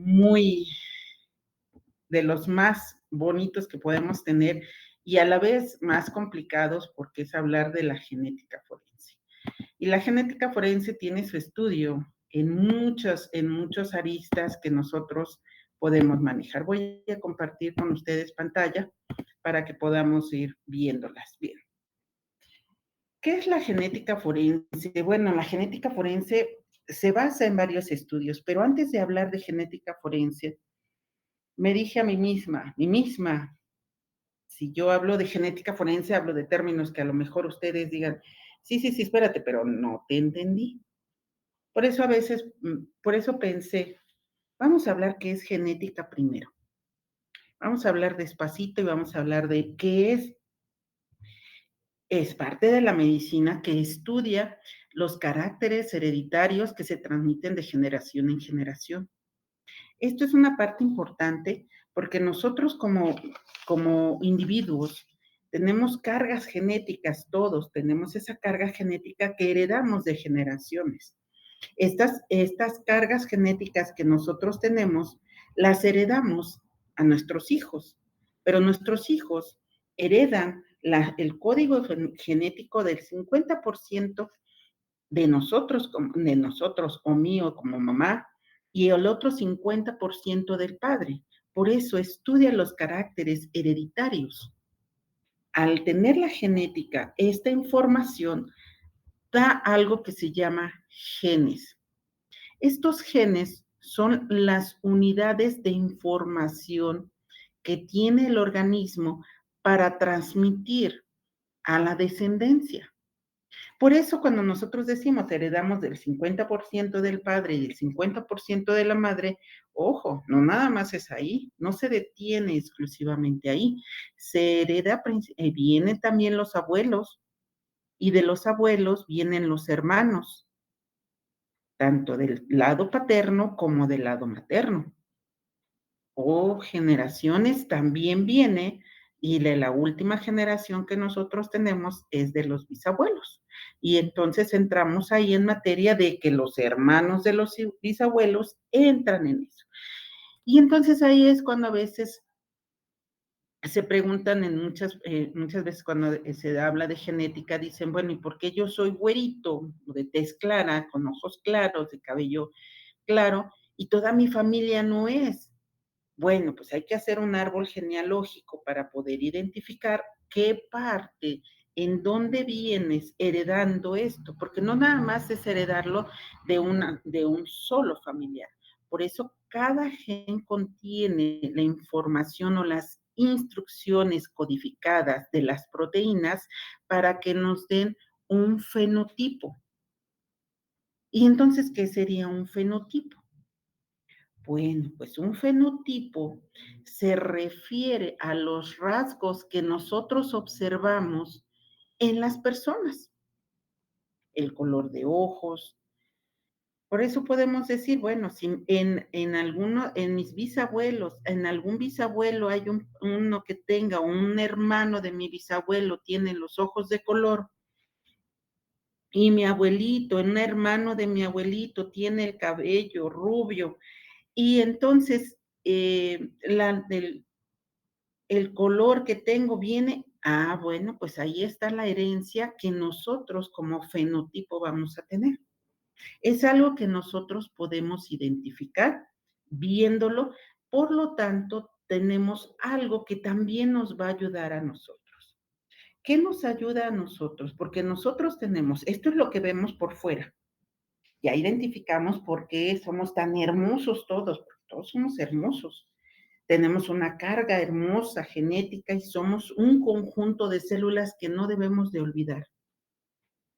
muy de los más bonitos que podemos tener y a la vez más complicados porque es hablar de la genética forense. Y la genética forense tiene su estudio en muchos aristas que nosotros podemos manejar. Voy a compartir con ustedes pantalla para que podamos ir viéndolas bien. ¿Qué es la genética forense? Bueno, la genética forense se basa en varios estudios, pero antes de hablar de genética forense, me dije a mí misma, si yo hablo de genética forense, hablo de términos que a lo mejor ustedes digan, sí, sí, sí, espérate, pero no te entendí. Por eso a veces, por eso pensé, vamos a hablar qué es genética primero. Vamos a hablar despacito y vamos a hablar de qué es parte de la medicina que estudia los caracteres hereditarios que se transmiten de generación en generación. Esto es una parte importante porque nosotros como individuos tenemos cargas genéticas, todos tenemos esa carga genética que heredamos de generaciones. Estas cargas genéticas que nosotros tenemos las heredamos a nuestros hijos, pero nuestros hijos heredan el código genético del 50% de nosotros o mío como mamá, y el otro 50% del padre. Por eso estudia los caracteres hereditarios. Al tener la genética, esta información da algo que se llama genes. Estos genes son las unidades de información que tiene el organismo para transmitir a la descendencia. Por eso cuando nosotros decimos heredamos del 50% del padre y del 50% de la madre, ojo, no nada más es ahí, no se detiene exclusivamente ahí, se hereda, vienen también los abuelos y de los abuelos vienen los hermanos, tanto del lado paterno como del lado materno. O generaciones también viene y de la última generación que nosotros tenemos es de los bisabuelos. Y entonces entramos ahí en materia de que los hermanos de los bisabuelos entran en eso. Y entonces ahí es cuando a veces se preguntan muchas veces cuando se habla de genética, dicen, bueno, ¿y por qué yo soy güerito, de tez clara, con ojos claros, de cabello claro, y toda mi familia no es? Bueno, pues hay que hacer un árbol genealógico para poder identificar qué parte, en dónde vienes heredando esto, porque no nada más es heredarlo de un solo familiar. Por eso cada gen contiene la información o las instrucciones codificadas de las proteínas para que nos den un fenotipo. ¿Y entonces qué sería un fenotipo? Bueno, pues un fenotipo se refiere a los rasgos que nosotros observamos en las personas, el color de ojos. Por eso podemos decir, bueno, si en mis bisabuelos, en algún bisabuelo hay uno que tenga, un hermano de mi bisabuelo tiene los ojos de color, y mi abuelito, un hermano de mi abuelito tiene el cabello rubio, y entonces el color que tengo viene, bueno, pues ahí está la herencia que nosotros como fenotipo vamos a tener. Es algo que nosotros podemos identificar viéndolo, por lo tanto, tenemos algo que también nos va a ayudar a nosotros. ¿Qué nos ayuda a nosotros? Porque nosotros tenemos, esto es lo que vemos por fuera. Ya identificamos por qué somos tan hermosos todos, porque todos somos hermosos. Tenemos una carga hermosa genética y somos un conjunto de células que no debemos de olvidar.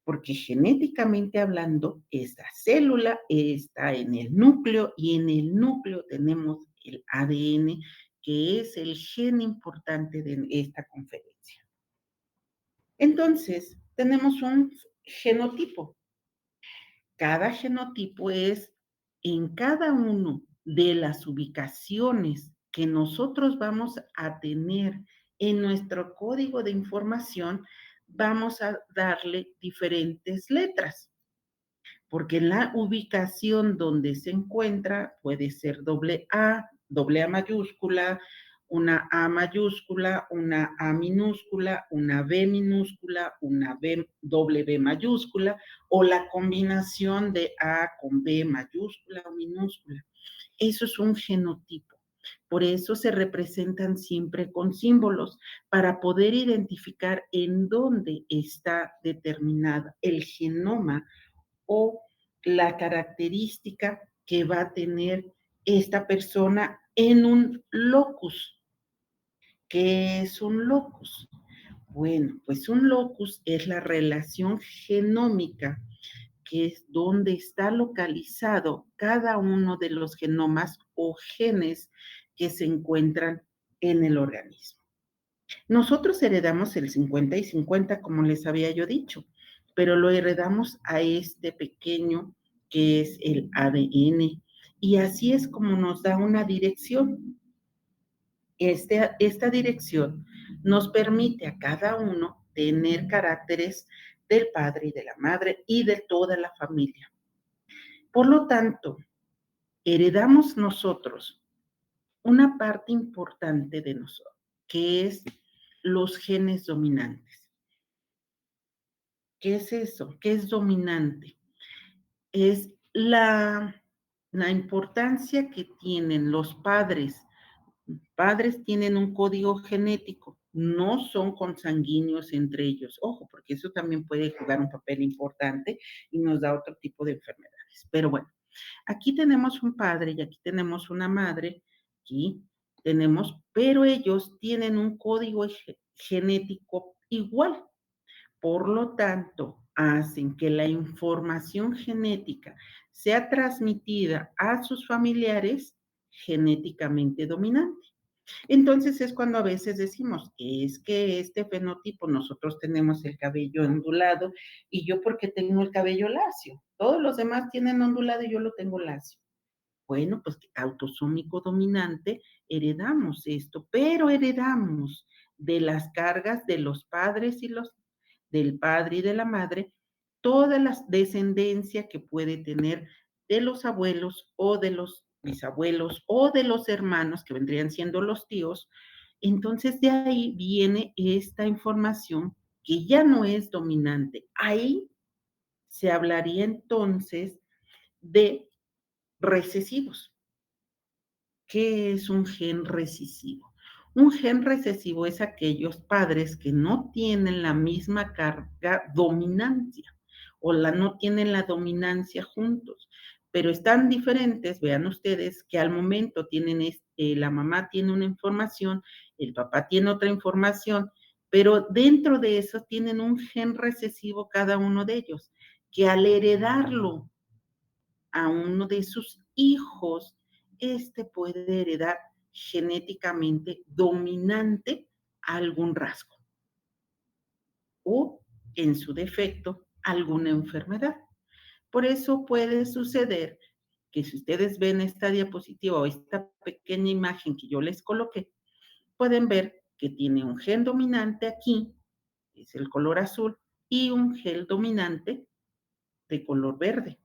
Porque genéticamente hablando, esta célula está en el núcleo y en el núcleo tenemos el ADN, que es el gen importante de esta conferencia. Entonces, tenemos un genotipo. Cada genotipo es en cada uno de las ubicaciones que nosotros vamos a tener en nuestro código de información, vamos a darle diferentes letras. porque la ubicación donde se encuentra puede ser doble A mayúscula, una A mayúscula, una A minúscula, una B minúscula, una doble B mayúscula, o la combinación de A con B mayúscula o minúscula. Eso es un genotipo. Por eso se representan siempre con símbolos, para poder identificar en dónde está determinada el genoma o la característica que va a tener esta persona en un locus. ¿Qué es un locus? Bueno, pues un locus es la relación genómica, que es donde está localizado cada uno de los genomas o genes que se encuentran en el organismo. Nosotros heredamos el 50 y 50, como les había yo dicho, pero lo heredamos a este pequeño que es el ADN. Y así es como nos da una dirección. Esta dirección nos permite a cada uno tener caracteres del padre y de la madre y de toda la familia. Por lo tanto, heredamos nosotros una parte importante de nosotros, que es los genes dominantes. ¿Qué es eso? ¿Qué es dominante? Es la importancia que tienen los padres. Padres tienen un código genético, no son consanguíneos entre ellos. Ojo, porque eso también puede jugar un papel importante y nos da otro tipo de enfermedades. Pero bueno, aquí tenemos un padre y aquí tenemos una madre, aquí tenemos, pero ellos tienen un código genético igual. Por lo tanto, hacen que la información genética sea transmitida a sus familiares genéticamente dominante. Entonces es cuando a veces decimos, es que este fenotipo, nosotros tenemos el cabello ondulado y yo porque tengo el cabello lacio. Todos los demás tienen ondulado y yo lo tengo lacio. Bueno, pues autosómico dominante, heredamos esto, pero heredamos de las cargas de los padres y los del padre y de la madre, toda la descendencia que puede tener de los abuelos o de los bisabuelos o de los hermanos que vendrían siendo los tíos. Entonces de ahí viene esta información que ya no es dominante. Ahí se hablaría entonces de recesivos. ¿Qué es un gen recesivo? Un gen recesivo es aquellos padres que no tienen la misma carga dominancia o no tienen la dominancia juntos, pero están diferentes. Vean ustedes que al momento tienen la mamá tiene una información, el papá tiene otra información, pero dentro de eso tienen un gen recesivo cada uno de ellos, que al heredarlo a uno de sus hijos, este puede heredar genéticamente dominante algún rasgo o, en su defecto, alguna enfermedad. Por eso puede suceder que si ustedes ven esta diapositiva o esta pequeña imagen que yo les coloqué, pueden ver que tiene un gen dominante aquí, que es el color azul, y un gen dominante de color verde.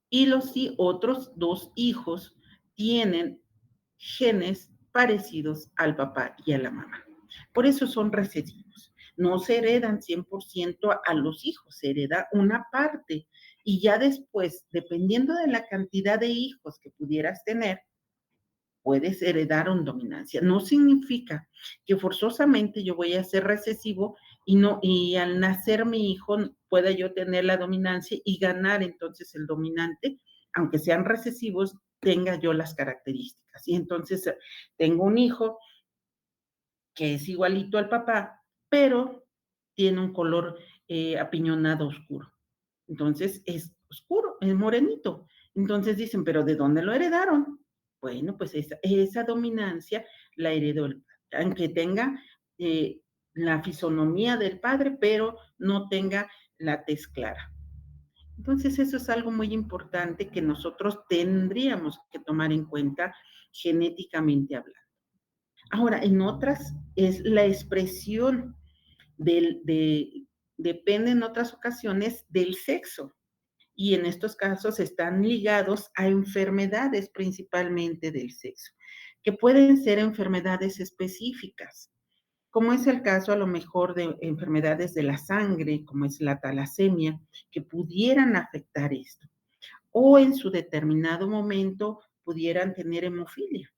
Y los otros dos hijos tienen genes parecidos al papá y a la mamá. Por eso son recesivos. No se heredan 100% a los hijos, se hereda una parte. Y ya después, dependiendo de la cantidad de hijos que pudieras tener, puedes heredar una dominancia. No significa que forzosamente yo voy a ser recesivo y al nacer mi hijo pueda yo tener la dominancia y ganar entonces el dominante, aunque sean recesivos, tenga yo las características. Y entonces tengo un hijo que es igualito al papá, pero tiene un color apiñonado oscuro. Entonces es oscuro, es morenito. Entonces dicen, pero ¿de dónde lo heredaron? Bueno, pues esa dominancia la heredó el padre, aunque tenga la fisonomía del padre, pero no tenga la tez clara. Entonces eso es algo muy importante que nosotros tendríamos que tomar en cuenta genéticamente hablando. Ahora, en otras es la expresión depende en otras ocasiones del sexo. y en estos casos están ligados a enfermedades principalmente del sexo, que pueden ser enfermedades específicas, como es el caso a lo mejor de enfermedades de la sangre, como es la talasemia, que pudieran afectar esto, o en su determinado momento pudieran tener hemofilia.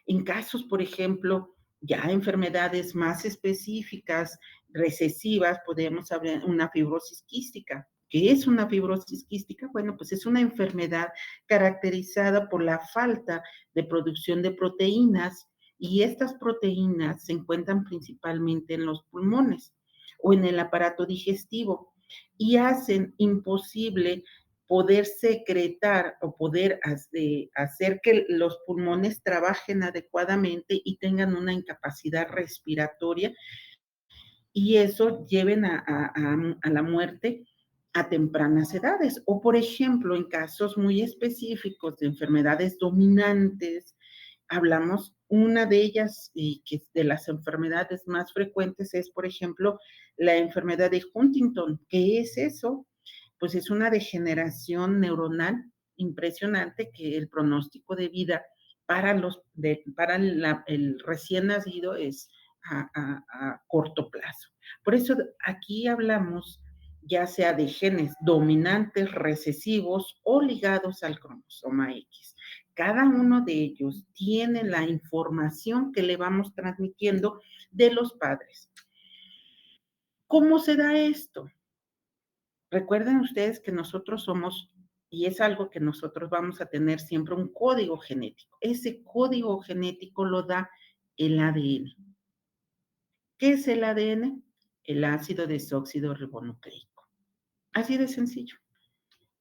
En casos, por ejemplo, ya enfermedades más específicas, recesivas, podemos hablar una fibrosis quística. ¿Qué es una fibrosis quística? Bueno, pues es una enfermedad caracterizada por la falta de producción de proteínas y estas proteínas se encuentran principalmente en los pulmones o en el aparato digestivo y hacen imposible poder secretar o poder hacer que los pulmones trabajen adecuadamente y tengan una incapacidad respiratoria y eso lleven a la muerte a tempranas edades. O, por ejemplo, en casos muy específicos de enfermedades dominantes, hablamos, una de ellas y que de las enfermedades más frecuentes es, por ejemplo, la enfermedad de Huntington. ¿Qué es eso? Pues es una degeneración neuronal impresionante que el pronóstico de vida para el recién nacido es a corto plazo. Por eso aquí hablamos ya sea de genes dominantes, recesivos o ligados al cromosoma X. Cada uno de ellos tiene la información que le vamos transmitiendo de los padres. ¿Cómo se da esto? Recuerden ustedes que nosotros somos, y es algo que nosotros vamos a tener siempre, un código genético. Ese código genético lo da el ADN. ¿Qué es el ADN? El ácido desóxido ribonucleico. Así de sencillo.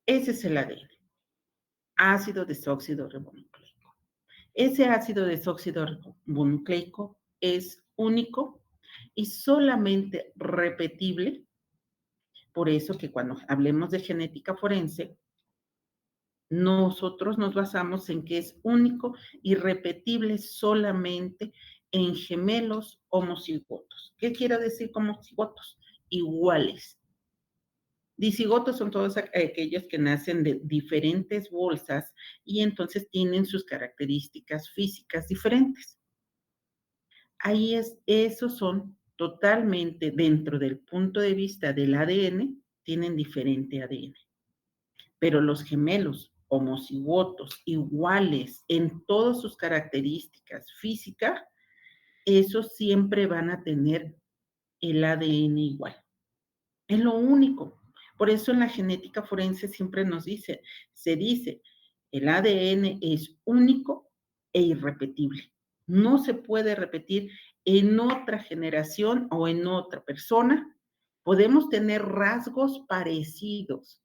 Ese es el ADN, ácido desóxido ribonucleico. Ese ácido desóxido ribonucleico es único y solamente repetible. Por eso que cuando hablemos de genética forense, nosotros nos basamos en que es único y repetible solamente en gemelos homocigotos. ¿Qué quiero decir con homocigotos? Iguales. Dicigotos son todos aquellos que nacen de diferentes bolsas y entonces tienen sus características físicas diferentes. Ahí esos son totalmente dentro del punto de vista del ADN, tienen diferente ADN. Pero los gemelos homocigotos iguales en todas sus características físicas, esos siempre van a tener el ADN igual. Es lo único. Por eso en la genética forense siempre se dice, el ADN es único e irrepetible. No se puede repetir en otra generación o en otra persona. Podemos tener rasgos parecidos,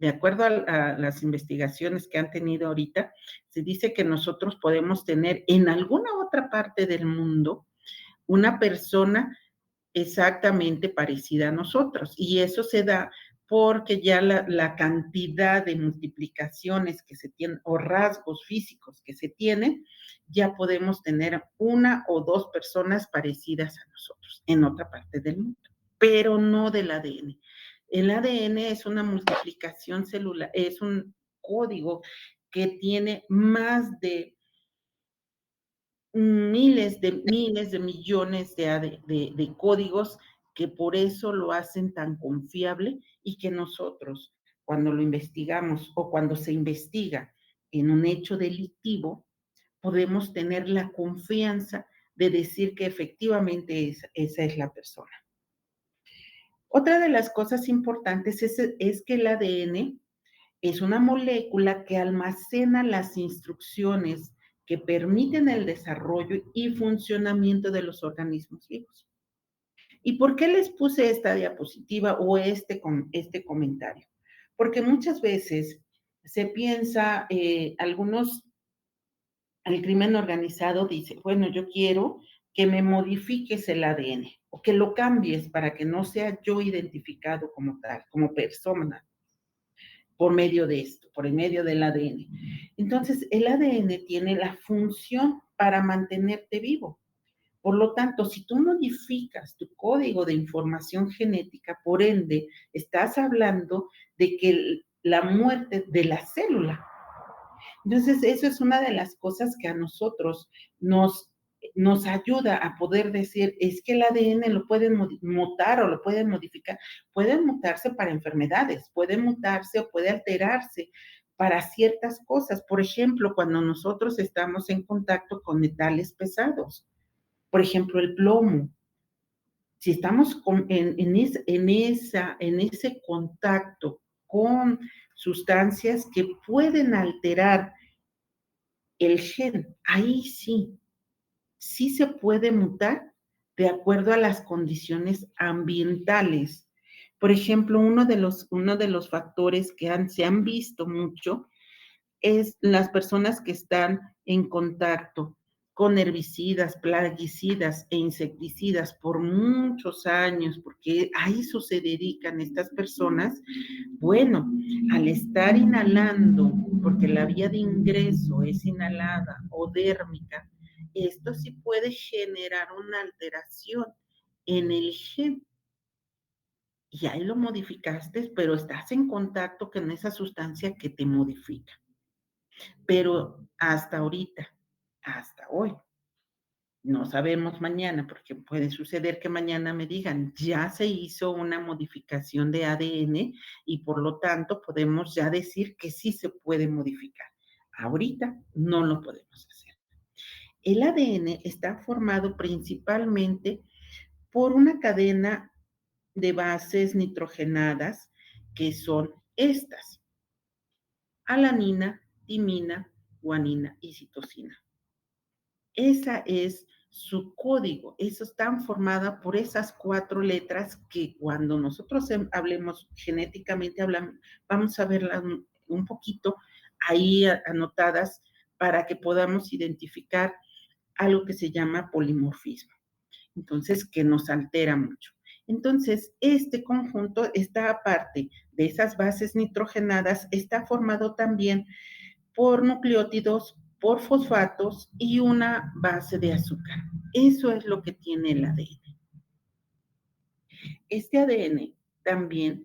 de acuerdo a las investigaciones que han tenido ahorita, se dice que nosotros podemos tener en alguna otra parte del mundo una persona exactamente parecida a nosotros. Y eso se da porque ya la cantidad de multiplicaciones que se tienen o rasgos físicos que se tienen, ya podemos tener una o dos personas parecidas a nosotros en otra parte del mundo, pero no del ADN. El ADN es una multiplicación celular, es un código que tiene más de miles de millones de códigos que por eso lo hacen tan confiable y que nosotros, cuando lo investigamos o cuando se investiga en un hecho delictivo, podemos tener la confianza de decir que efectivamente esa es la persona. Otra de las cosas importantes es que el ADN es una molécula que almacena las instrucciones que permiten el desarrollo y funcionamiento de los organismos vivos. ¿Y por qué les puse esta diapositiva o este comentario? Porque muchas veces se piensa, el crimen organizado dice, bueno, yo quiero que me modifiques el ADN o que lo cambies para que no sea yo identificado como tal, como persona por medio de esto, por el medio del ADN. Entonces, el ADN tiene la función para mantenerte vivo. Por lo tanto, si tú modificas tu código de información genética, por ende, estás hablando de que la muerte de la célula. Entonces, eso es una de las cosas que a nosotros nos, nos ayuda a poder decir, es que el ADN lo pueden mutar o lo pueden modificar, pueden mutarse para enfermedades, puede mutarse o puede alterarse para ciertas cosas. Por ejemplo, cuando nosotros estamos en contacto con metales pesados, por ejemplo, el plomo. Si estamos en ese contacto con sustancias que pueden alterar el gen, ahí sí, sí se puede mutar de acuerdo a las condiciones ambientales. Por ejemplo, uno de los factores que se han visto mucho es las personas que están en contacto con herbicidas, plaguicidas e insecticidas por muchos años, porque a eso se dedican estas personas. Bueno, al estar inhalando, porque la vía de ingreso es inhalada o dérmica, esto sí puede generar una alteración en el gen. Y ahí lo modificaste, pero estás en contacto con esa sustancia que te modifica. Pero hasta ahorita, hasta hoy, no sabemos mañana, porque puede suceder que mañana me digan, ya se hizo una modificación de ADN y por lo tanto podemos ya decir que sí se puede modificar. Ahorita no lo podemos hacer. El ADN está formado principalmente por una cadena de bases nitrogenadas que son estas: alanina, timina, guanina y citosina. Esa es su código. Eso está formada por esas 4 letras que cuando nosotros hablemos genéticamente, vamos a verlas un poquito ahí anotadas para que podamos identificar algo que se llama polimorfismo. Entonces, que nos altera mucho. Entonces, este conjunto está aparte de esas bases nitrogenadas, está formado también por nucleótidos, por fosfatos y una base de azúcar. Eso es lo que tiene el ADN. Este ADN también,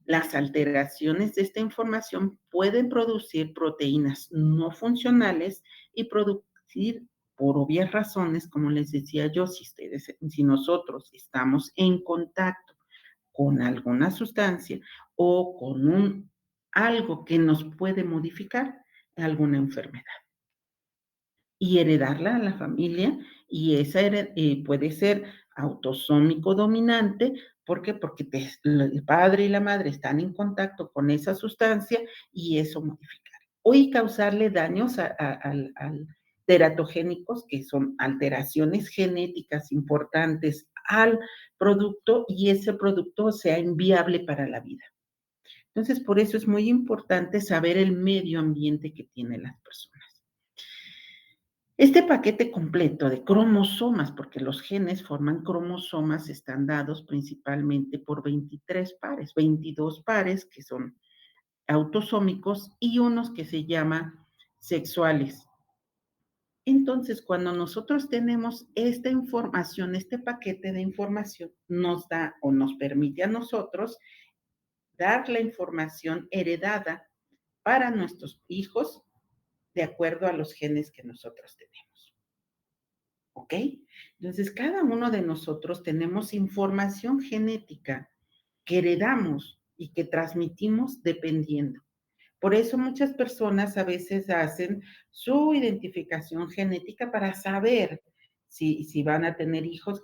las alteraciones de esta información pueden producir proteínas no funcionales y producir, por obvias razones, como les decía yo, si nosotros estamos en contacto con alguna sustancia o con algo que nos puede modificar alguna enfermedad y heredarla a la familia, y esa puede ser autosómico dominante. ¿Por qué? Porque el padre y la madre están en contacto con esa sustancia y eso modificar. O y causarle daños al teratogénicos, que son alteraciones genéticas importantes al producto, y ese producto sea inviable para la vida. Entonces, por eso es muy importante saber el medio ambiente que tienen las personas. Este paquete completo de cromosomas, porque los genes forman cromosomas, están dados principalmente por 23 pares, 22 pares que son autosómicos y unos que se llaman sexuales. Entonces, cuando nosotros tenemos esta información, este paquete de información, nos da o nos permite a nosotros dar la información heredada para nuestros hijos de acuerdo a los genes que nosotros tenemos. ¿Ok? Entonces, cada uno de nosotros tenemos información genética que heredamos y que transmitimos dependiendo. Por eso muchas personas a veces hacen su identificación genética para saber si van a tener hijos,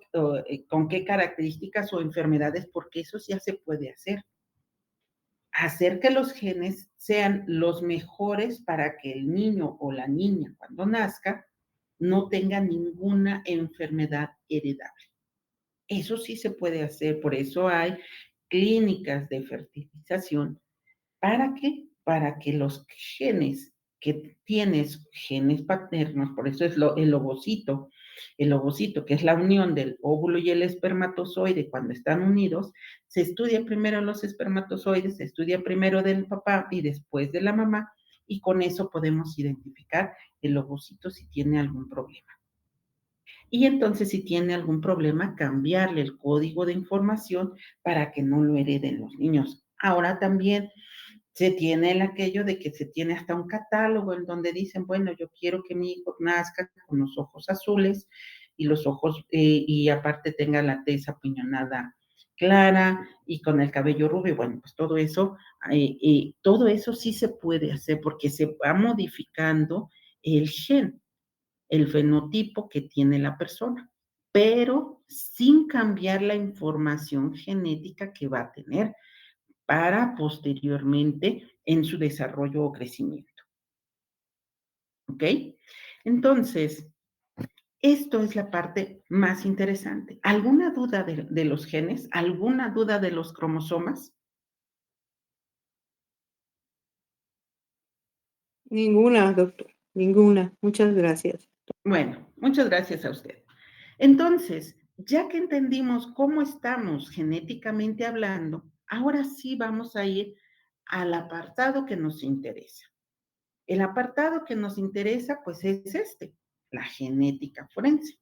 con qué características o enfermedades, porque eso ya se puede hacer. Hacer que los genes sean los mejores para que el niño o la niña, cuando nazca, no tenga ninguna enfermedad heredable. Eso sí se puede hacer, por eso hay clínicas de fertilización. ¿Para qué? Para que los genes que tienes, genes paternos, por eso es el ovocito, que es la unión del óvulo y el espermatozoide cuando están unidos, se estudia primero los espermatozoides, se estudia primero del papá y después de la mamá, y con eso podemos identificar el ovocito si tiene algún problema. Y entonces, si tiene algún problema, cambiarle el código de información para que no lo hereden los niños. Ahora también Se tiene el aquello de que se tiene hasta un catálogo en donde dicen, bueno, yo quiero que mi hijo nazca con los ojos azules y los ojos, y aparte tenga la tez apiñonada clara y con el cabello rubio. Bueno, pues todo eso sí se puede hacer porque se va modificando el gen, el fenotipo que tiene la persona, pero sin cambiar la información genética que va a tener para posteriormente en su desarrollo o crecimiento. ¿Ok? Entonces, esto es la parte más interesante. ¿Alguna duda de los genes? ¿Alguna duda de los cromosomas? Ninguna, doctor, ninguna. Muchas gracias. Bueno, muchas gracias a usted. Entonces, ya que entendimos cómo estamos genéticamente hablando, ahora sí vamos a ir al apartado que nos interesa. El apartado que nos interesa, pues es la genética forense.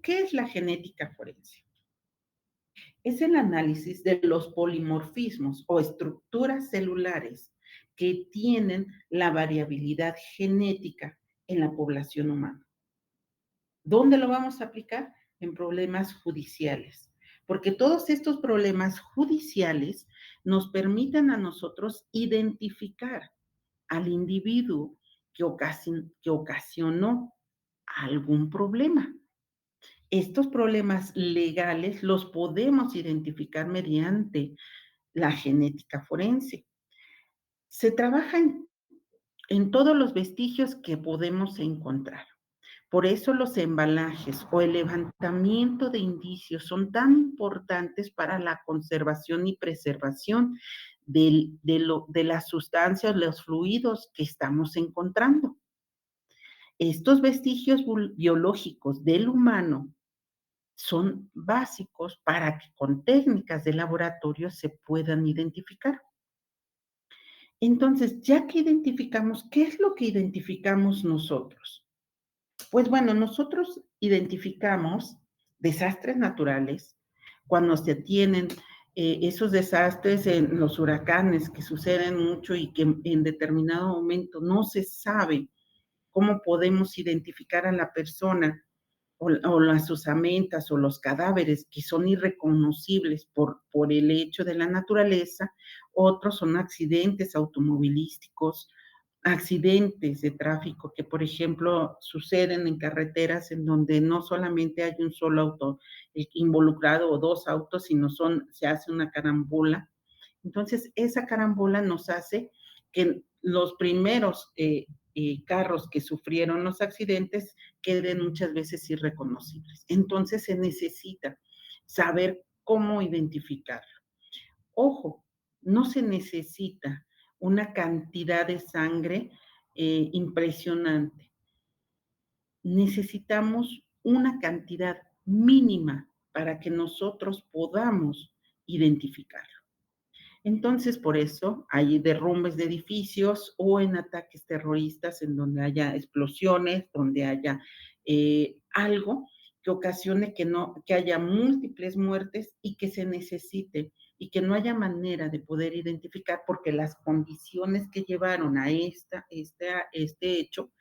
¿Qué es la genética forense? Es el análisis de los polimorfismos o estructuras celulares que tienen la variabilidad genética en la población humana. ¿Dónde lo vamos a aplicar? En problemas judiciales, porque todos estos problemas judiciales nos permiten a nosotros identificar al individuo que ocasionó algún problema. Estos problemas legales los podemos identificar mediante la genética forense. Se trabaja en todos los vestigios que podemos encontrar. Por eso los embalajes o el levantamiento de indicios son tan importantes para la conservación y preservación de las sustancias, los fluidos que estamos encontrando. Estos vestigios biológicos del humano son básicos para que con técnicas de laboratorio se puedan identificar. Entonces, ya que identificamos, ¿qué es lo que identificamos nosotros? Pues bueno, nosotros identificamos desastres naturales cuando se tienen esos desastres en los huracanes que suceden mucho y que en determinado momento no se sabe cómo podemos identificar a la persona o las osamentas o los cadáveres que son irreconocibles por el hecho de la naturaleza, otros son accidentes automovilísticos, accidentes de tráfico que, por ejemplo, suceden en carreteras en donde no solamente hay un solo auto involucrado o dos autos, sino se hace una carambola. Entonces, esa carambola nos hace que los primeros carros que sufrieron los accidentes queden muchas veces irreconocibles. Entonces, se necesita saber cómo identificarlo. Ojo, no se necesita una cantidad de sangre impresionante. Necesitamos una cantidad mínima para que nosotros podamos identificarlo. Entonces, por eso hay derrumbes de edificios o en ataques terroristas en donde haya explosiones, donde haya algo que ocasione que haya múltiples muertes y que se necesite y que no haya manera de poder identificar porque las condiciones que llevaron a este hecho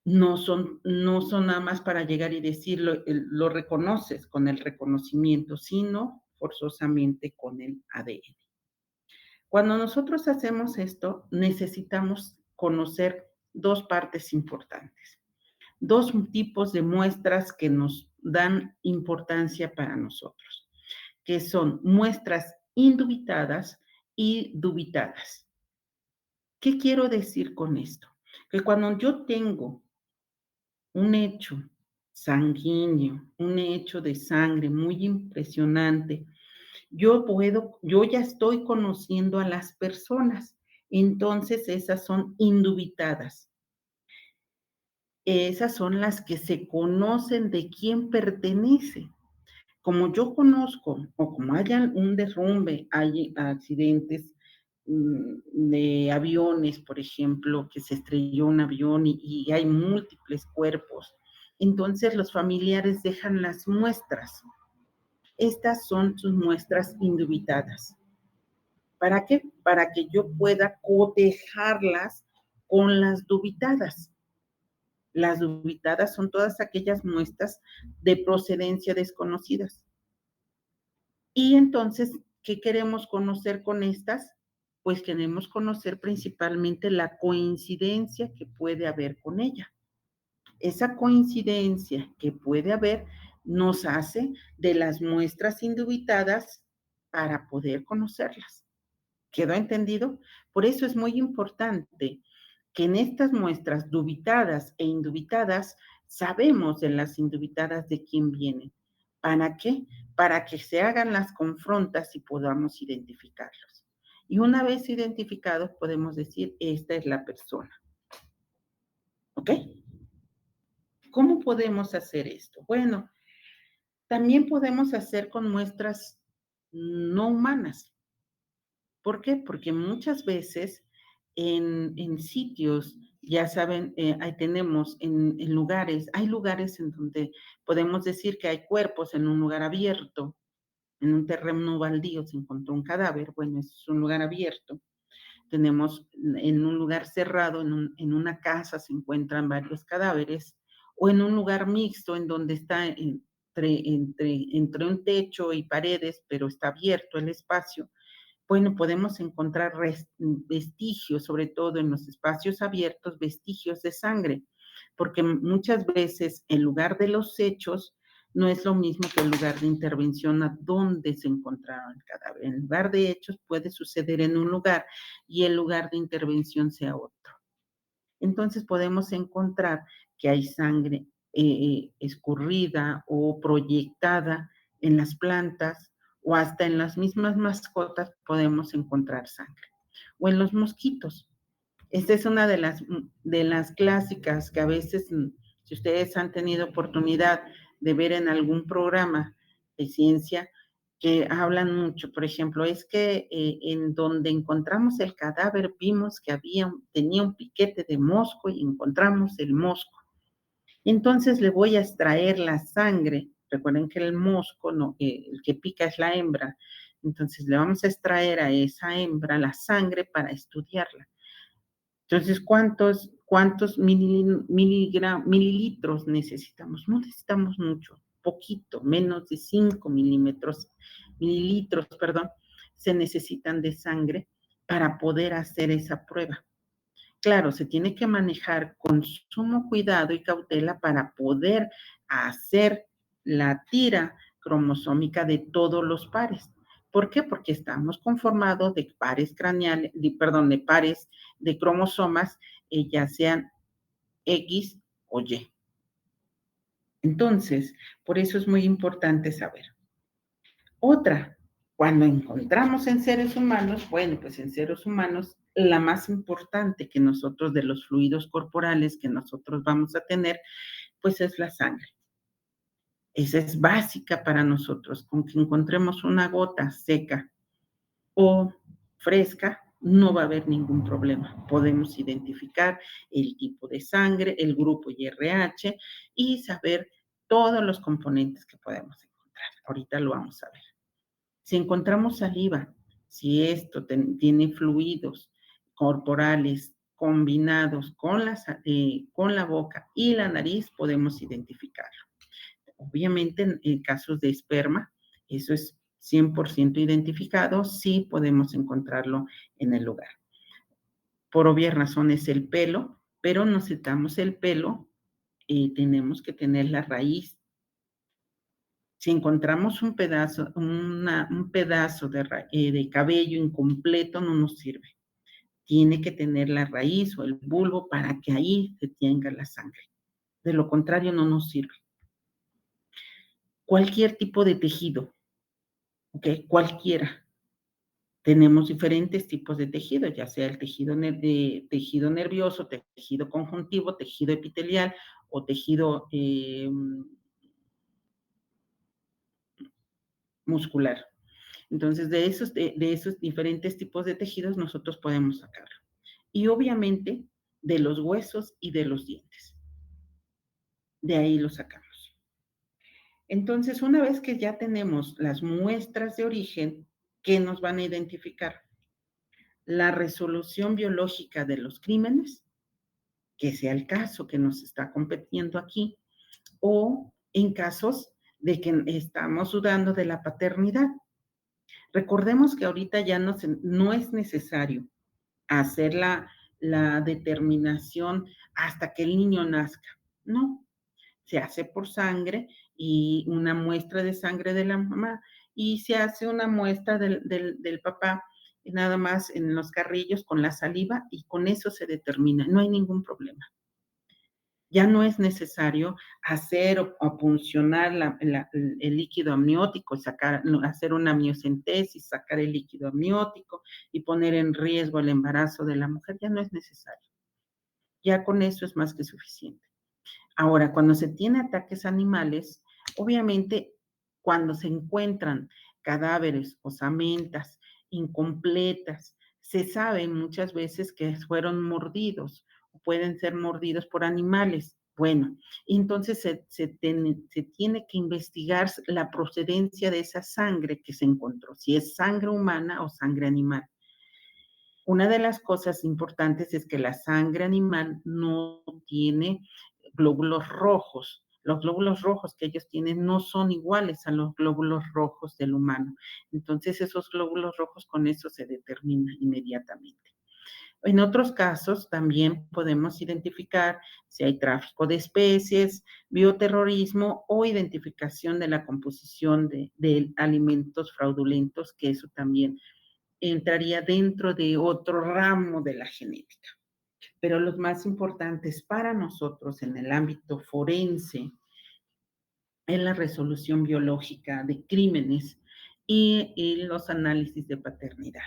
no son nada más para llegar y decirlo, lo reconoces con el reconocimiento, sino forzosamente con el ADN. Cuando nosotros hacemos esto, necesitamos conocer dos partes importantes, dos tipos de muestras que nos dan importancia para nosotros, que son muestras indubitadas y dubitadas. ¿Qué quiero decir con esto? Que cuando yo tengo un hecho sanguíneo, un hecho de sangre muy impresionante, yo ya estoy conociendo a las personas, entonces esas son indubitadas. Esas son las que se conocen de quién pertenece. Como yo conozco, o como haya un derrumbe, hay accidentes de aviones, por ejemplo, que se estrelló un avión y hay múltiples cuerpos, entonces los familiares dejan las muestras. Estas son sus muestras indubitadas. ¿Para qué? Para que yo pueda cotejarlas con las dubitadas. Las dubitadas son todas aquellas muestras de procedencia desconocidas. Y entonces, ¿qué queremos conocer con estas? Pues queremos conocer principalmente la coincidencia que puede haber con ella. Esa coincidencia que puede haber nos hace de las muestras indubitadas para poder conocerlas. ¿Quedó entendido? Por eso es muy importante que en estas muestras dubitadas e indubitadas sabemos de las indubitadas de quién vienen. ¿Para qué? Para que se hagan las confrontas y podamos identificarlos. Y una vez identificados podemos decir, esta es la persona. ¿Ok? ¿Cómo podemos hacer esto? Bueno, también podemos hacer con muestras no humanas. ¿Por qué? Porque muchas veces en sitios, ya saben, ahí tenemos en lugares, hay lugares en donde podemos decir que hay cuerpos en un lugar abierto, en un terreno baldío se encontró un cadáver, bueno, es un lugar abierto. Tenemos en un lugar cerrado, en una casa se encuentran varios cadáveres, o en un lugar mixto en donde está entre un techo y paredes, pero está abierto el espacio. Bueno, podemos encontrar vestigios, sobre todo en los espacios abiertos, vestigios de sangre, porque muchas veces el lugar de los hechos no es lo mismo que el lugar de intervención a donde se encontraron el cadáver. El lugar de hechos puede suceder en un lugar y el lugar de intervención sea otro. Entonces podemos encontrar que hay sangre escurrida o proyectada en las plantas o hasta en las mismas mascotas podemos encontrar sangre. O en los mosquitos. Esta es una de las clásicas que a veces, si ustedes han tenido oportunidad de ver en algún programa de ciencia, que hablan mucho, por ejemplo, es que en donde encontramos el cadáver vimos que tenía un piquete de mosco y encontramos el mosco. Entonces le voy a extraer la sangre. Recuerden que el mosco, no, el que pica es la hembra. Entonces le vamos a extraer a esa hembra la sangre para estudiarla. Entonces, ¿cuántos mililitros necesitamos? No necesitamos mucho, poquito, menos de 5 mililitros, perdón, se necesitan de sangre para poder hacer esa prueba. Claro, se tiene que manejar con sumo cuidado y cautela para poder hacer la tira cromosómica de todos los pares. ¿Por qué? Porque estamos conformados de pares craneales, de pares de cromosomas, ya sean X o Y. Entonces, por eso es muy importante saber. Otra, cuando encontramos en seres humanos, bueno, pues en seres humanos, la más importante que nosotros de los fluidos corporales que nosotros vamos a tener, pues es la sangre. Esa es básica para nosotros. Con que encontremos una gota seca o fresca, no va a haber ningún problema. Podemos identificar el tipo de sangre, el grupo IRH y saber todos los componentes que podemos encontrar. Ahorita lo vamos a ver. Si encontramos saliva, si esto tiene fluidos corporales combinados con la boca y la nariz, podemos identificarlo. Obviamente, en casos de esperma, eso es 100% identificado, sí podemos encontrarlo en el lugar. Por obvias razones, el pelo, pero necesitamos el pelo y tenemos que tener la raíz. Si encontramos un pedazo de cabello incompleto, no nos sirve. Tiene que tener la raíz o el bulbo para que ahí se tenga la sangre. De lo contrario, no nos sirve. Cualquier tipo de tejido, ¿ok? Cualquiera. Tenemos diferentes tipos de tejido, ya sea el tejido nervioso, tejido conjuntivo, tejido epitelial o tejido muscular. Entonces, de esos diferentes tipos de tejidos nosotros podemos sacarlo. Y obviamente de los huesos y de los dientes. De ahí lo sacamos. Entonces, una vez que ya tenemos las muestras de origen, ¿qué nos van a identificar? la resolución biológica de los crímenes, que sea el caso que nos está competiendo aquí, o en casos de que estamos dudando de la paternidad. Recordemos que ahorita ya no es necesario hacer la determinación hasta que el niño nazca. No, se hace por sangre y una muestra de sangre de la mamá y se hace una muestra del papá nada más en los carrillos con la saliva y con eso se determina, no hay ningún problema. Ya no es necesario hacer o puncionar el líquido amniótico, hacer una amniocentesis, sacar el líquido amniótico y poner en riesgo el embarazo de la mujer, ya no es necesario. Ya con eso es más que suficiente. Ahora, cuando se tiene ataques animales, obviamente cuando se encuentran cadáveres, osamentas incompletas, se sabe muchas veces que fueron mordidos o pueden ser mordidos por animales. Bueno, entonces se tiene que investigar la procedencia de esa sangre que se encontró, si es sangre humana o sangre animal. Una de las cosas importantes es que la sangre animal no tiene glóbulos rojos. Los glóbulos rojos que ellos tienen no son iguales a los glóbulos rojos del humano. Entonces, esos glóbulos rojos con eso se determinan inmediatamente. En otros casos, también podemos identificar si hay tráfico de especies, bioterrorismo o identificación de la composición de alimentos fraudulentos, que eso también entraría dentro de otro ramo de la genética. Pero los más importantes para nosotros en el ámbito forense es la resolución biológica de crímenes y los análisis de paternidad.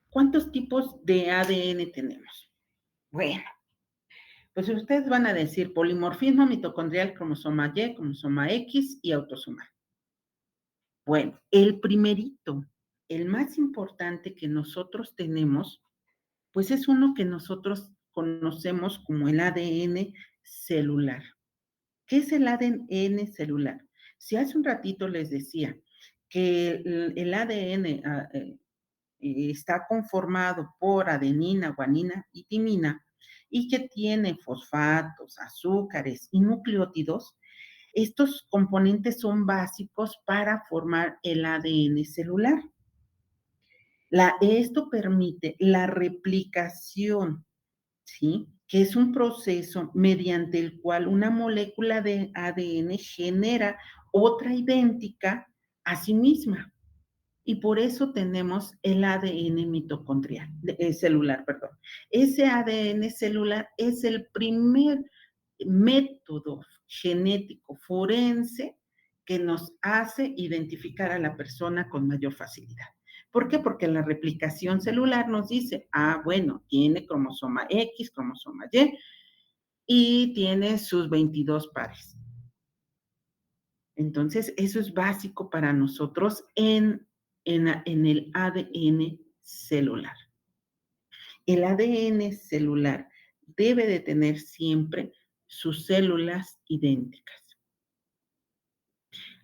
¿Cuántos tipos de ADN tenemos? Bueno, pues ustedes van a decir polimorfismo mitocondrial, cromosoma Y, cromosoma X y autosomal. Bueno, el primerito, el más importante que nosotros tenemos, pues es uno que nosotros conocemos como el ADN celular. ¿Qué es el ADN celular? Si hace un ratito les decía que el ADN está conformado por adenina, guanina y timina y que tiene fosfatos, azúcares y nucleótidos, estos componentes son básicos para formar el ADN celular. Esto permite la replicación, ¿sí? Que es un proceso mediante el cual una molécula de ADN genera otra idéntica a sí misma. Y por eso tenemos el ADN mitocondrial, celular, perdón. Ese ADN celular es el primer método genético forense que nos hace identificar a la persona con mayor facilidad. ¿Por qué? Porque la replicación celular nos dice, bueno, tiene cromosoma X, cromosoma y tiene sus 22 pares. Entonces, eso es básico para nosotros en el ADN celular. El ADN celular debe de tener siempre sus células idénticas.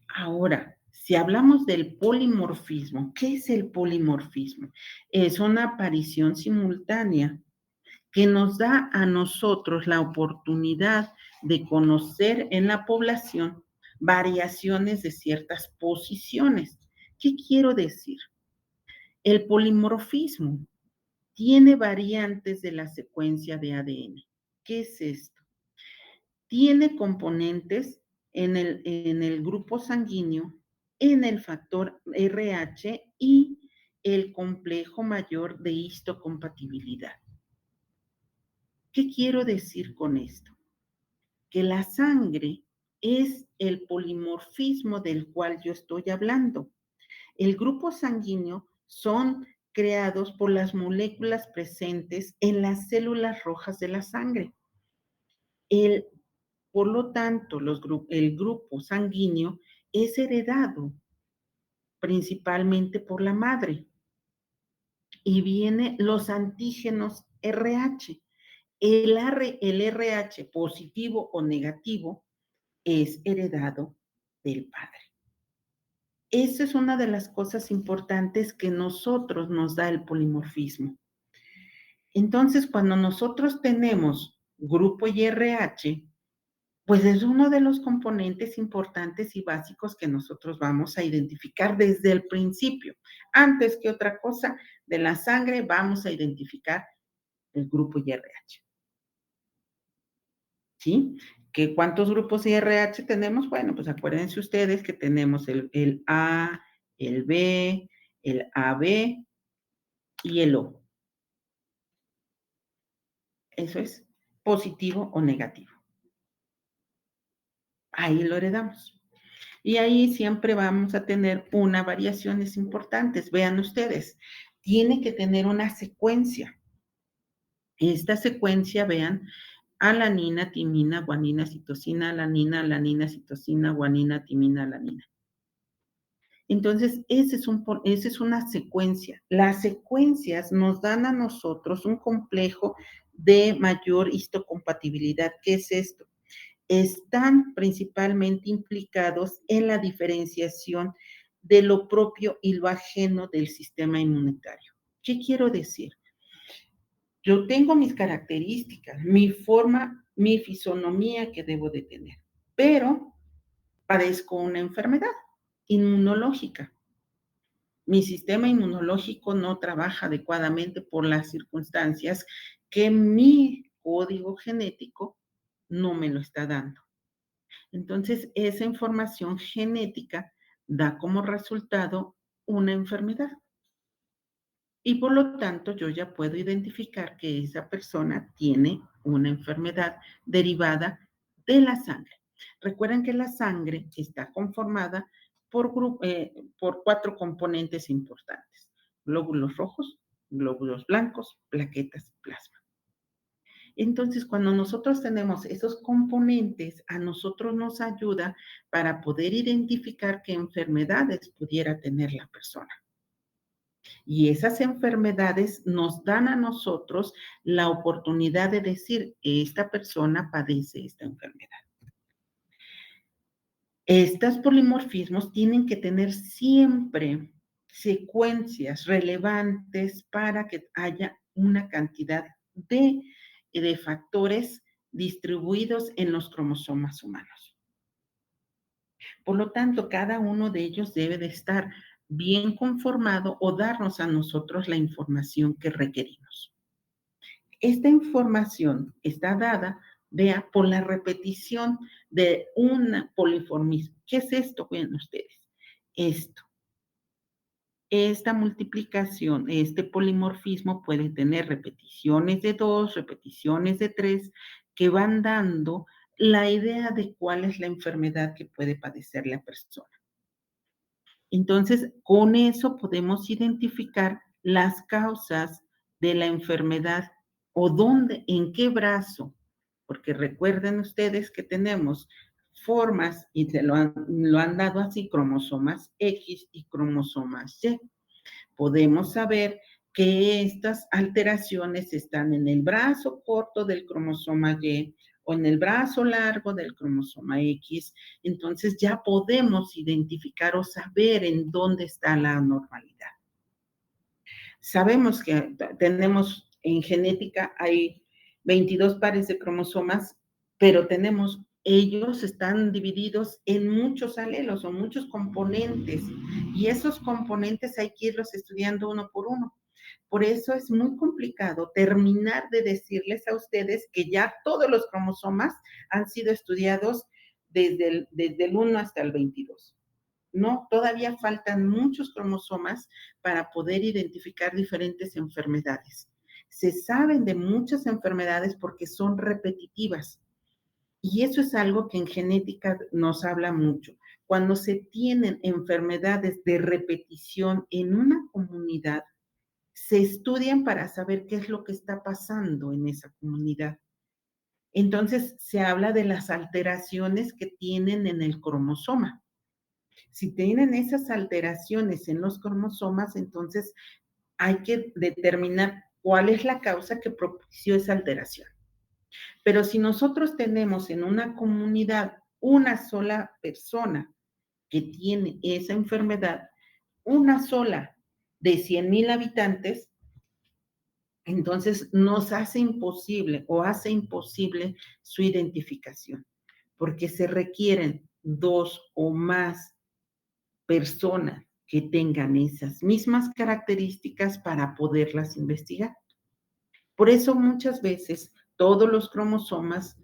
Ahora, si hablamos del polimorfismo, ¿qué es el polimorfismo? Es una aparición simultánea que nos da a nosotros la oportunidad de conocer en la población variaciones de ciertas posiciones. ¿Qué quiero decir? El polimorfismo tiene variantes de la secuencia de ADN. ¿Qué es esto? Tiene componentes en el grupo sanguíneo, en el factor RH y el complejo mayor de histocompatibilidad. ¿Qué quiero decir con esto? Que la sangre es el polimorfismo del cual yo estoy hablando. El grupo sanguíneo son creados por las moléculas presentes en las células rojas de la sangre. Por lo tanto, el grupo sanguíneo es heredado principalmente por la madre y vienen los antígenos RH. El RH positivo o negativo es heredado del padre. Esa es una de las cosas importantes que nosotros nos da el polimorfismo. Entonces, cuando nosotros tenemos grupo IRH, pues es uno de los componentes importantes y básicos que nosotros vamos a identificar desde el principio. Antes que otra cosa de la sangre, vamos a identificar el grupo IRH. ¿Sí? ¿Que cuántos grupos IRH tenemos? Bueno, pues acuérdense ustedes que tenemos el A, el B, el AB y el O. Eso es positivo o negativo. Ahí lo heredamos. Y ahí siempre vamos a tener unas variaciones importantes. Vean ustedes, tiene que tener una secuencia. Esta secuencia, vean, alanina, timina, guanina, citosina, alanina, citosina, guanina, timina, alanina. Entonces, esa es una secuencia. Las secuencias nos dan a nosotros un complejo de mayor histocompatibilidad. ¿Qué es esto? Están principalmente implicados en la diferenciación de lo propio y lo ajeno del sistema inmunitario. ¿Qué quiero decir? Yo tengo mis características, mi forma, mi fisonomía que debo de tener, pero padezco una enfermedad inmunológica. Mi sistema inmunológico no trabaja adecuadamente por las circunstancias que mi código genético no me lo está dando. Entonces, esa información genética da como resultado una enfermedad. Y por lo tanto, yo ya puedo identificar que esa persona tiene una enfermedad derivada de la sangre. Recuerden que la sangre está conformada por 4 componentes importantes: glóbulos rojos, glóbulos blancos, plaquetas, plasma. Entonces, cuando nosotros tenemos esos componentes, a nosotros nos ayuda para poder identificar qué enfermedades pudiera tener la persona. Y esas enfermedades nos dan a nosotros la oportunidad de decir, esta persona padece esta enfermedad. Estos polimorfismos tienen que tener siempre secuencias relevantes para que haya una cantidad de factores distribuidos en los cromosomas humanos. Por lo tanto, cada uno de ellos debe de estar bien conformado o darnos a nosotros la información que requerimos. Esta información está dada, vea, por la repetición de un poliformismo. ¿Qué es esto? Vean ustedes. Esto. Esta multiplicación, este polimorfismo puede tener repeticiones de 2, repeticiones de 3, que van dando la idea de cuál es la enfermedad que puede padecer la persona. Entonces, con eso podemos identificar las causas de la enfermedad o dónde, en qué brazo, porque recuerden ustedes que tenemos formas y se lo han dado así, cromosomas X y cromosomas Y. Podemos saber que estas alteraciones están en el brazo corto del cromosoma Y o en el brazo largo del cromosoma X. Entonces ya podemos identificar o saber en dónde está la anormalidad. Sabemos que tenemos en genética, hay 22 pares de cromosomas, pero ellos están divididos en muchos alelos o muchos componentes, y esos componentes hay que irlos estudiando uno por uno. Por eso es muy complicado terminar de decirles a ustedes que ya todos los cromosomas han sido estudiados desde el 1 hasta el 22. No, todavía faltan muchos cromosomas para poder identificar diferentes enfermedades. Se saben de muchas enfermedades porque son repetitivas. Y eso es algo que en genética nos habla mucho. Cuando se tienen enfermedades de repetición en una comunidad, se estudian para saber qué es lo que está pasando en esa comunidad. Entonces, se habla de las alteraciones que tienen en el cromosoma. Si tienen esas alteraciones en los cromosomas, entonces hay que determinar cuál es la causa que propició esa alteración. Pero si nosotros tenemos en una comunidad una sola persona que tiene esa enfermedad, una sola de 100,000 habitantes, entonces nos hace imposible o hace imposible su identificación, porque se requieren 2 o más personas que tengan esas mismas características para poderlas investigar. Por eso muchas veces todos los cromosomas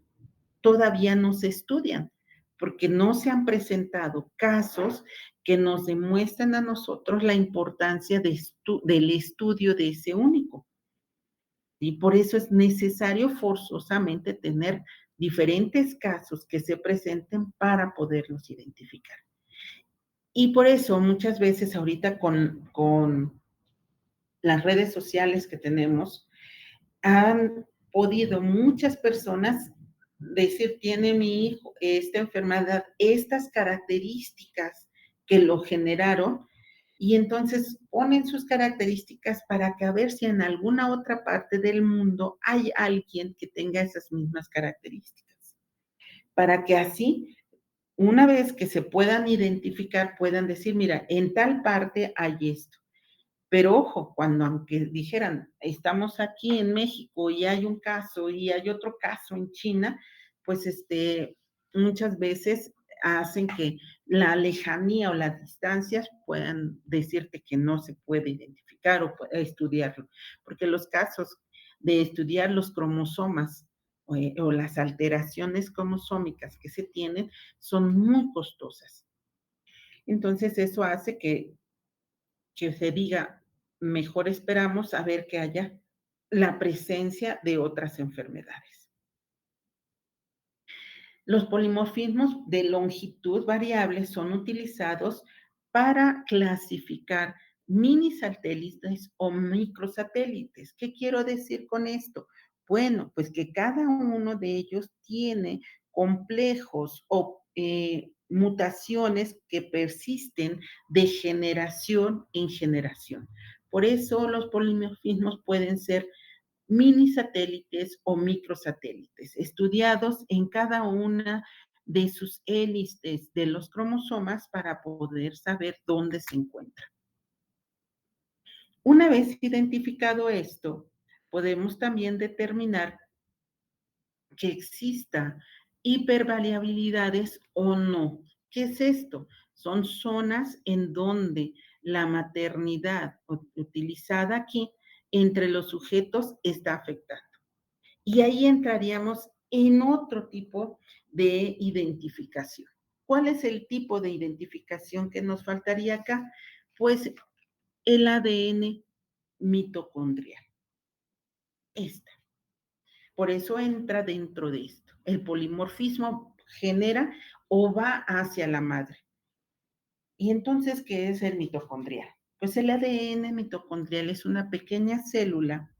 todavía no se estudian, porque no se han presentado casos que nos demuestren a nosotros la importancia del estudio de ese único. Y por eso es necesario forzosamente tener diferentes casos que se presenten para poderlos identificar. Y por eso muchas veces ahorita con las redes sociales que tenemos, han podido muchas personas decir, tiene mi hijo esta enfermedad, estas características que lo generaron, y entonces ponen sus características para que a ver si en alguna otra parte del mundo hay alguien que tenga esas mismas características, para que así, una vez que se puedan identificar, puedan decir, mira, en tal parte hay esto. Pero ojo, cuando aunque dijeran, estamos aquí en México y hay un caso y hay otro caso en China, pues muchas veces hacen que la lejanía o las distancias puedan decirte que no se puede identificar o estudiarlo, porque los casos de estudiar los cromosomas o las alteraciones cromosómicas que se tienen son muy costosas. Entonces eso hace que se diga, mejor esperamos a ver que haya la presencia de otras enfermedades. Los polimorfismos de longitud variable son utilizados para clasificar mini satélites o microsatélites. ¿Qué quiero decir con esto? Bueno, pues que cada uno de ellos tiene complejos o mutaciones que persisten de generación en generación. Por eso los polimorfismos pueden ser mini satélites o microsatélites, estudiados en cada una de sus hélices de los cromosomas para poder saber dónde se encuentra. Una vez identificado esto, podemos también determinar que exista hipervariabilidades o no. ¿Qué es esto? Son zonas en donde la maternidad utilizada aquí entre los sujetos está afectada. Y ahí entraríamos en otro tipo de identificación. ¿Cuál es el tipo de identificación que nos faltaría acá? Pues el ADN mitocondrial. Esta. Por eso entra dentro de esto. El polimorfismo genera o va hacia la madre. ¿Y entonces qué es el mitocondrial? Pues el ADN mitocondrial es una pequeña célula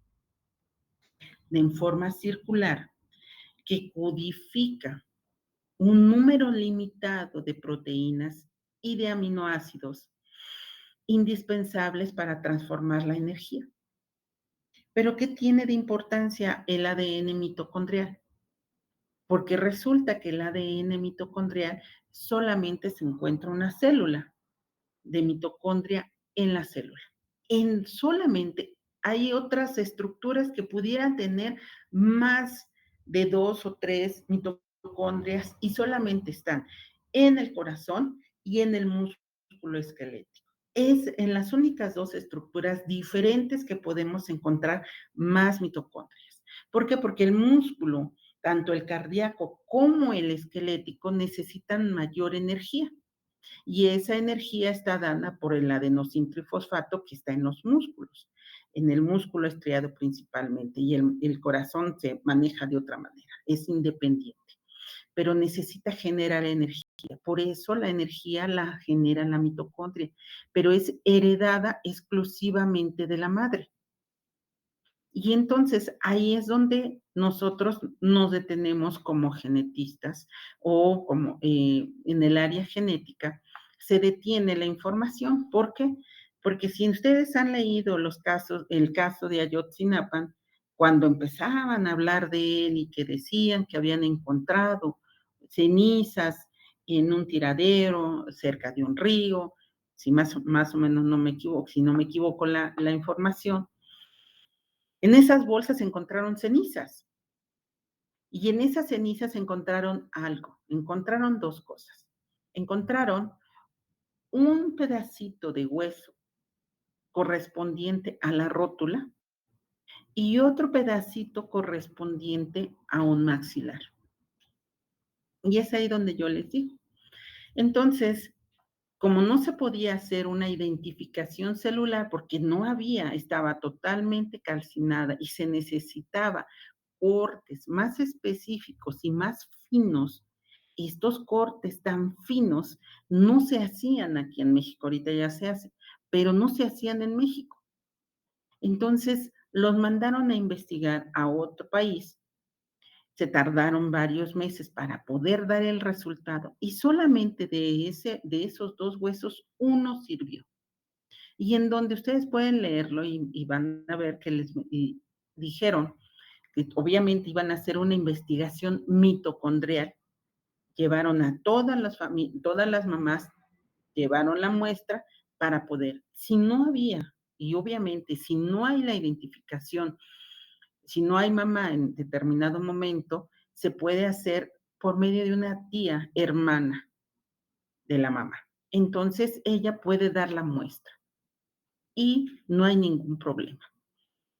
en forma circular que codifica un número limitado de proteínas y de aminoácidos indispensables para transformar la energía. Pero ¿qué tiene de importancia el ADN mitocondrial? Porque resulta que el ADN mitocondrial solamente se encuentra una célula de mitocondria en la célula. En solamente hay otras estructuras que pudieran tener más de 2 o 3 mitocondrias y solamente están en el corazón y en el músculo esquelético. Es en las únicas 2 estructuras diferentes que podemos encontrar más mitocondrias. ¿Por qué? Porque el músculo, tanto el cardíaco como el esquelético, necesitan mayor energía y esa energía está dada por el adenosintrifosfato que está en los músculos, en el músculo estriado principalmente, y el corazón se maneja de otra manera, es independiente, pero necesita generar energía. Por eso la energía la genera la mitocondria, pero es heredada exclusivamente de la madre. Y entonces ahí es donde nosotros nos detenemos como genetistas o como en el área genética, se detiene la información. ¿Por qué? Porque si ustedes han leído los casos, el caso de Ayotzinapa, cuando empezaban a hablar de él y que decían que habían encontrado cenizas en un tiradero cerca de un río, si más o menos no me equivoco, si no me equivoco la información. En esas bolsas encontraron cenizas y en esas cenizas encontraron algo, encontraron dos cosas. Encontraron un pedacito de hueso correspondiente a la rótula y otro pedacito correspondiente a un maxilar. Y es ahí donde yo les digo. Entonces, como no se podía hacer una identificación celular porque no había, estaba totalmente calcinada y se necesitaba cortes más específicos y más finos, estos cortes tan finos no se hacían aquí en México, ahorita ya se hacen, pero no se hacían en México. Entonces, los mandaron a investigar a otro país, se tardaron varios meses para poder dar el resultado y solamente de esos dos huesos, uno sirvió. Y en donde ustedes pueden leerlo y van a ver que les dijeron que obviamente iban a hacer una investigación mitocondrial. Llevaron a todas las mamás, llevaron la muestra para poder, si no había, y obviamente si no hay la identificación, si no hay mamá en determinado momento, se puede hacer por medio de una tía hermana de la mamá. Entonces ella puede dar la muestra y no hay ningún problema.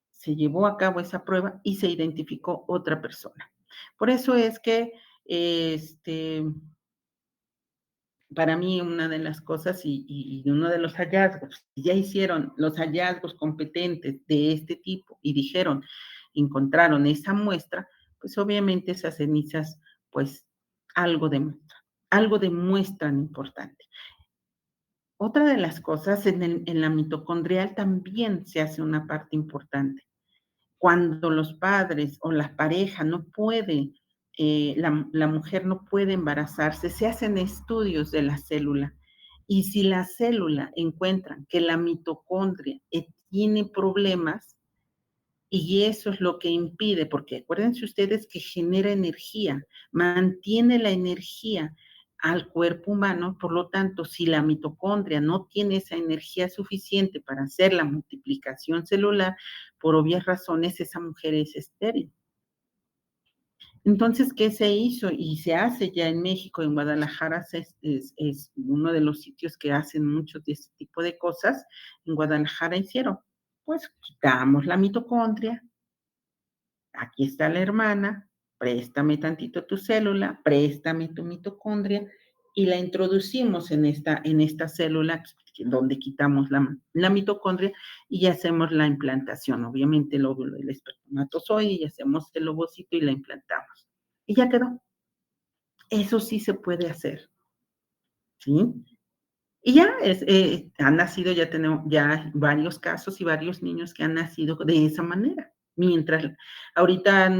Se llevó a cabo esa prueba y se identificó otra persona. Por eso es que para mí una de las cosas y uno de los hallazgos, ya hicieron los hallazgos competentes de este tipo y dijeron, encontraron esa muestra, pues obviamente esas cenizas, pues algo demuestran importante. Otra de las cosas, en la mitocondrial también se hace una parte importante. Cuando los padres o la pareja no puede, la mujer no puede embarazarse, se hacen estudios de la célula. Y si la célula encuentran que la mitocondria tiene problemas, y eso es lo que impide, porque acuérdense ustedes que genera energía, mantiene la energía al cuerpo humano, por lo tanto, si la mitocondria no tiene esa energía suficiente para hacer la multiplicación celular, por obvias razones esa mujer es estéril. Entonces, ¿qué se hizo? Y se hace ya en México, en Guadalajara es uno de los sitios que hacen muchos de este tipo de cosas. En Guadalajara hicieron, pues quitamos la mitocondria, aquí está la hermana, préstame tantito tu célula, préstame tu mitocondria, y la introducimos en esta célula donde quitamos la mitocondria y hacemos la implantación. Obviamente el óvulo del espermatozoide y hacemos el ovocito y la implantamos. Y ya quedó. Eso sí se puede hacer, ¿sí? Y ya han nacido, ya tenemos ya varios casos y varios niños que han nacido de esa manera. Mientras ahorita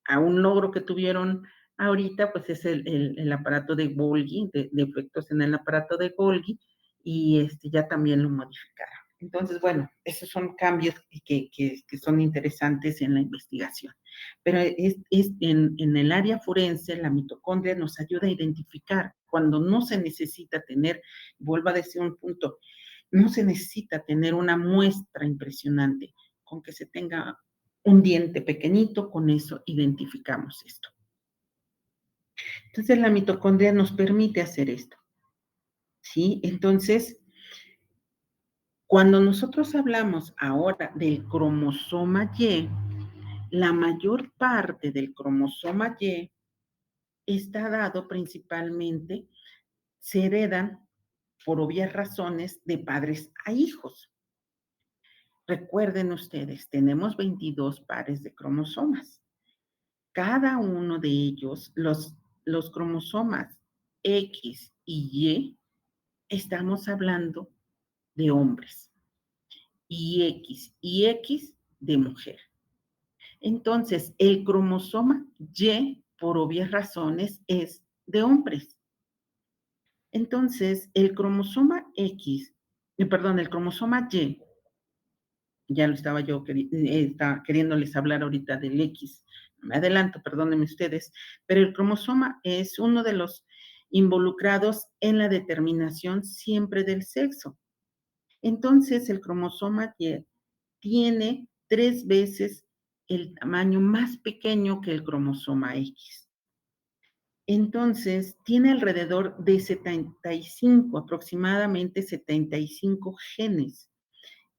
a un logro que tuvieron ahorita, pues es el aparato de Golgi, de efectos en el aparato de Golgi, y ya también lo modificaron. Entonces, bueno, esos son cambios que son interesantes en la investigación. Pero en el área forense, la mitocondria nos ayuda a identificar cuando no se necesita tener, vuelvo a decir un punto, no se necesita tener una muestra impresionante, con que se tenga un diente pequeñito, con eso identificamos esto. Entonces la mitocondria nos permite hacer esto, ¿sí? Entonces, cuando nosotros hablamos ahora del cromosoma Y, la mayor parte del cromosoma Y está dado principalmente, se heredan por obvias razones de padres a hijos. Recuerden ustedes, tenemos 22 pares de cromosomas. Cada uno de ellos, los cromosomas X y Y, estamos hablando de hombres, y X de mujer. Entonces, el cromosoma Y, por obvias razones, es de hombres. Entonces, el cromosoma el cromosoma Y, ya lo estaba yo estaba queriéndoles hablar ahorita del X. Me adelanto, perdónenme ustedes, pero el cromosoma es uno de los involucrados en la determinación siempre del sexo. Entonces, el cromosoma Y tiene 3 veces el tamaño más pequeño que el cromosoma X. Entonces, tiene alrededor de 75, aproximadamente 75 genes.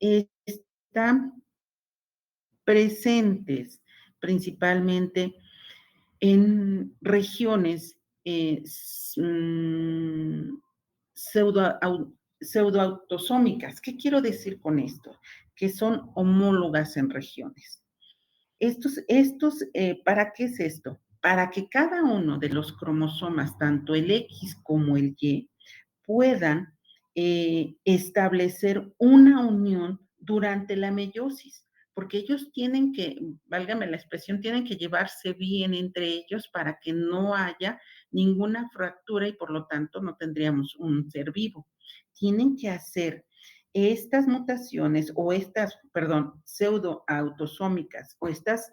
Están presentes principalmente en regiones pseudo, pseudoautosómicas. ¿Qué quiero decir con esto? Que son homólogas en regiones. ¿Para qué es esto? Para que cada uno de los cromosomas, tanto el X como el Y, puedan establecer una unión durante la meiosis, porque ellos tienen que, válgame la expresión, tienen que llevarse bien entre ellos para que no haya ninguna fractura y por lo tanto no tendríamos un ser vivo. Tienen que hacer estas mutaciones o estas, perdón, pseudoautosómicas o estas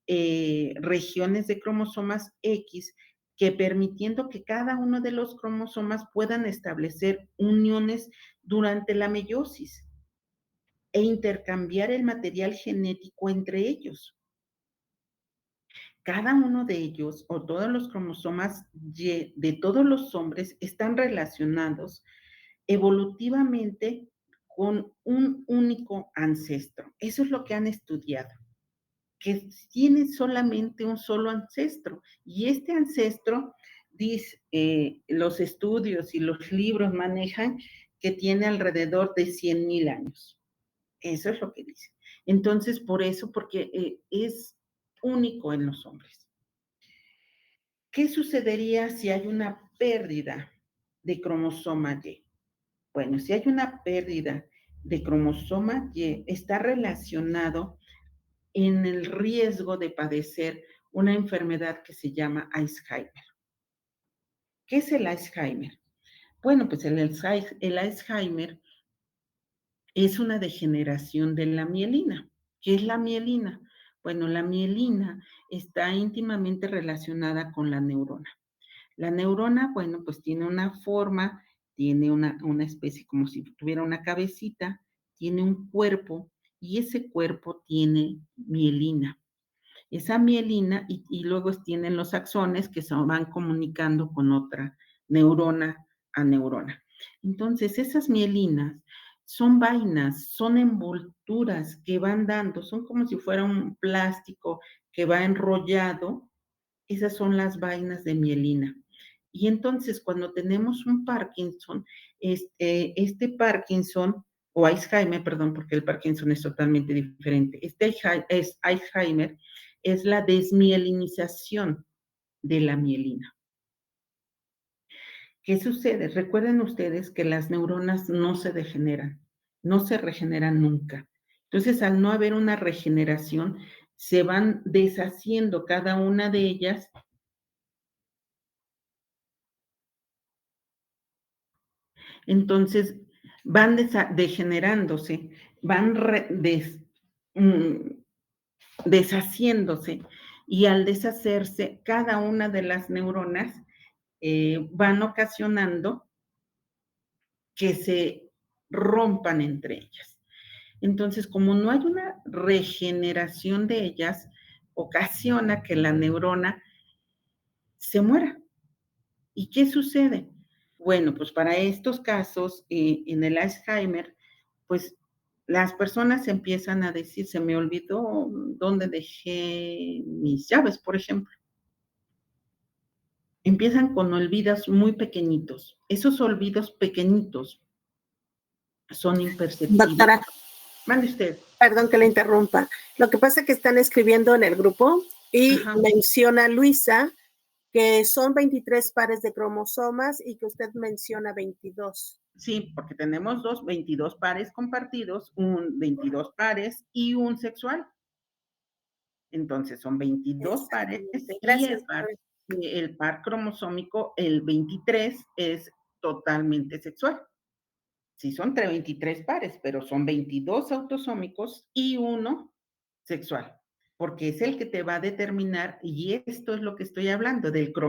regiones de cromosomas X que permitiendo que cada uno de los cromosomas puedan establecer uniones durante la meiosis e intercambiar el material genético entre ellos. Cada uno de ellos o todos los cromosomas Y de todos los hombres están relacionados evolutivamente con un único ancestro. Eso es lo que han estudiado, que tiene solamente un solo ancestro. Y este ancestro, dice, los estudios y los libros manejan que tiene alrededor de 100,000 años. Eso es lo que dice. Entonces, por eso, porque es único en los hombres. ¿Qué sucedería si hay una pérdida de cromosoma Y? Bueno, si hay una pérdida de cromosoma Y, está relacionado en el riesgo de padecer una enfermedad que se llama Alzheimer. ¿Qué es el Alzheimer? Bueno, pues el Alzheimer es una degeneración de la mielina. ¿Qué es la mielina? Bueno, la mielina está íntimamente relacionada con la neurona. La neurona, bueno, pues tiene una forma, tiene una especie como si tuviera una cabecita, tiene un cuerpo y ese cuerpo tiene mielina. Esa mielina y luego tienen los axones que se van comunicando con otra neurona a neurona. Entonces, esas mielinas son vainas, son envolturas que van dando, son como si fuera un plástico que va enrollado. Esas son las vainas de mielina. Y entonces, cuando tenemos un Parkinson, este Parkinson, o Alzheimer, perdón, porque el Parkinson es totalmente diferente. Es Alzheimer, es la desmielinización de la mielina. ¿Qué sucede? Recuerden ustedes que las neuronas no se degeneran, no se regeneran nunca. Entonces, al no haber una regeneración, se van deshaciendo cada una de ellas. Entonces, van degenerándose, van deshaciéndose y al deshacerse, cada una de las neuronas van ocasionando que se rompan entre ellas. Entonces, como no hay una regeneración de ellas, ocasiona que la neurona se muera. ¿Y qué sucede? Bueno, pues para estos casos, en el Alzheimer, pues las personas empiezan a decir, se me olvidó dónde dejé mis llaves, por ejemplo. Empiezan con olvidos muy pequeñitos. Esos olvidos pequeñitos son imperceptibles. Doctora, Mande usted. perdón que le interrumpa. Lo que pasa es que están escribiendo en el grupo y menciona Luisa que son 23 pares de cromosomas y que usted menciona 22. Sí, porque tenemos 22 pares compartidos, 22 pares y un sexual. Entonces son 22 pares Gracias. y el par cromosómico, el 23, es totalmente sexual. Sí, son 23 pares, pero son 22 autosómicos y uno sexual, porque es el que te va a determinar, y esto es lo que estoy hablando, del cromosoma.